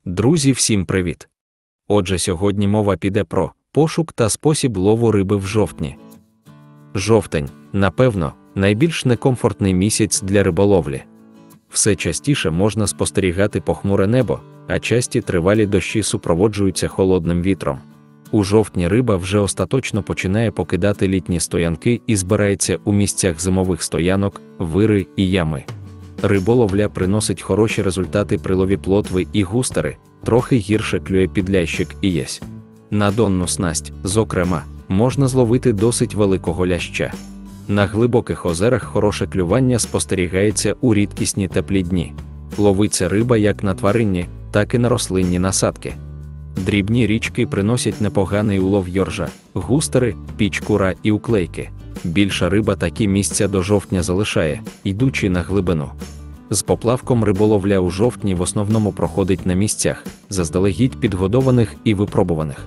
Друзі, всім привіт! Отже, сьогодні мова піде про пошук та спосіб лову риби в жовтні. Жовтень, напевно, найбільш некомфортний місяць для риболовлі. Все частіше можна спостерігати похмуре небо, а часті тривалі дощі супроводжуються холодним вітром. У жовтні риба вже остаточно починає покидати літні стоянки і збирається у місцях зимових стоянок, вири і ями. Риболовля приносить хороші результати при лові плотви і густери, трохи гірше клює підлящик і єсь. На донну снасть, зокрема, можна зловити досить великого ляща. На глибоких озерах хороше клювання спостерігається у рідкісні теплі дні. Ловиться риба як на тваринні, так і на рослинні насадки. Дрібні річки приносять непоганий улов йоржа, густери, пічкура і уклейки. Більша риба такі місця до жовтня залишає, йдучи на глибину. З поплавком риболовля у жовтні в основному проходить на місцях, заздалегідь підгодованих і випробуваних.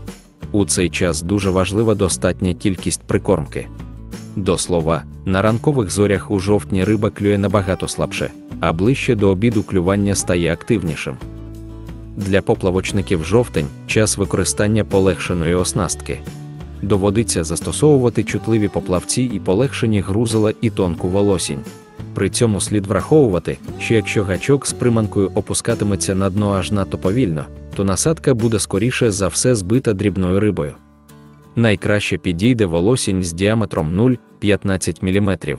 У цей час дуже важлива достатня кількість прикормки. До слова, на ранкових зорях у жовтні риба клює набагато слабше, а ближче до обіду клювання стає активнішим. Для поплавочників жовтень – час використання полегшеної оснастки. Доводиться застосовувати чутливі поплавці і полегшені грузила і тонку волосінь. При цьому слід враховувати, що якщо гачок з приманкою опускатиметься на дно аж надто повільно, то насадка буде скоріше за все збита дрібною рибою. Найкраще підійде волосінь з діаметром 0,15 мм.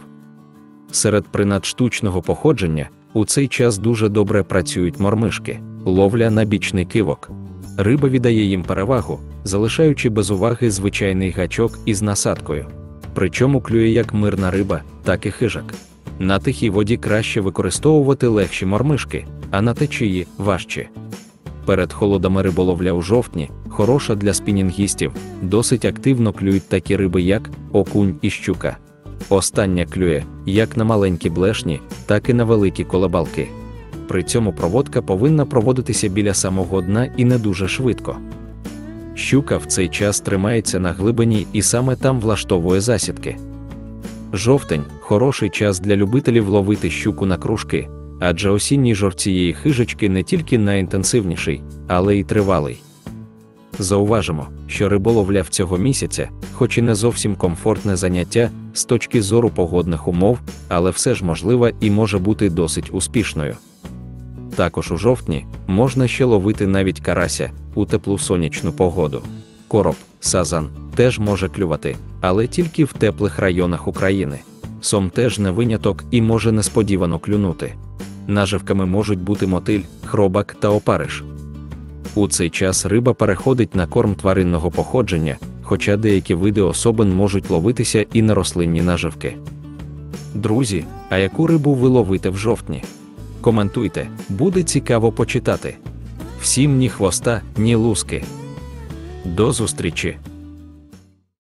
Серед принад штучного походження у цей час дуже добре працюють мормишки, ловля на бічний кивок. Риба віддає їм перевагу, залишаючи без уваги звичайний гачок із насадкою. Причому клює як мирна риба, так і хижак. На тихій воді краще використовувати легші мормишки, а на течії – важчі. Перед холодами риболовля у жовтні хороша для спінінгістів, досить активно клюють такі риби як окунь і щука. Остання клює як на маленькі блешні, так і на великі колебалки. При цьому проводка повинна проводитися біля самого дна і не дуже швидко. Щука в цей час тримається на глибині і саме там влаштовує засідки. Жовтень – хороший час для любителів ловити щуку на кружки, адже осінній жор цієї хижачки не тільки найінтенсивніший, але й тривалий. Зауважимо, що риболовля в цього місяця, хоч і не зовсім комфортне заняття з точки зору погодних умов, але все ж можлива і може бути досить успішною. Також у жовтні можна ще ловити навіть карася у теплу сонячну погоду. Короб, сазан теж може клювати, але тільки в теплих районах України. Сом теж не виняток і може несподівано клюнути. Наживками можуть бути мотиль, хробак та опариш. У цей час риба переходить на корм тваринного походження, хоча деякі види особин можуть ловитися і на рослинні наживки. Друзі, а яку рибу ви ловите в жовтні? Коментуйте, буде цікаво почитати. Всім ні хвоста, ні луски. До зустрічі!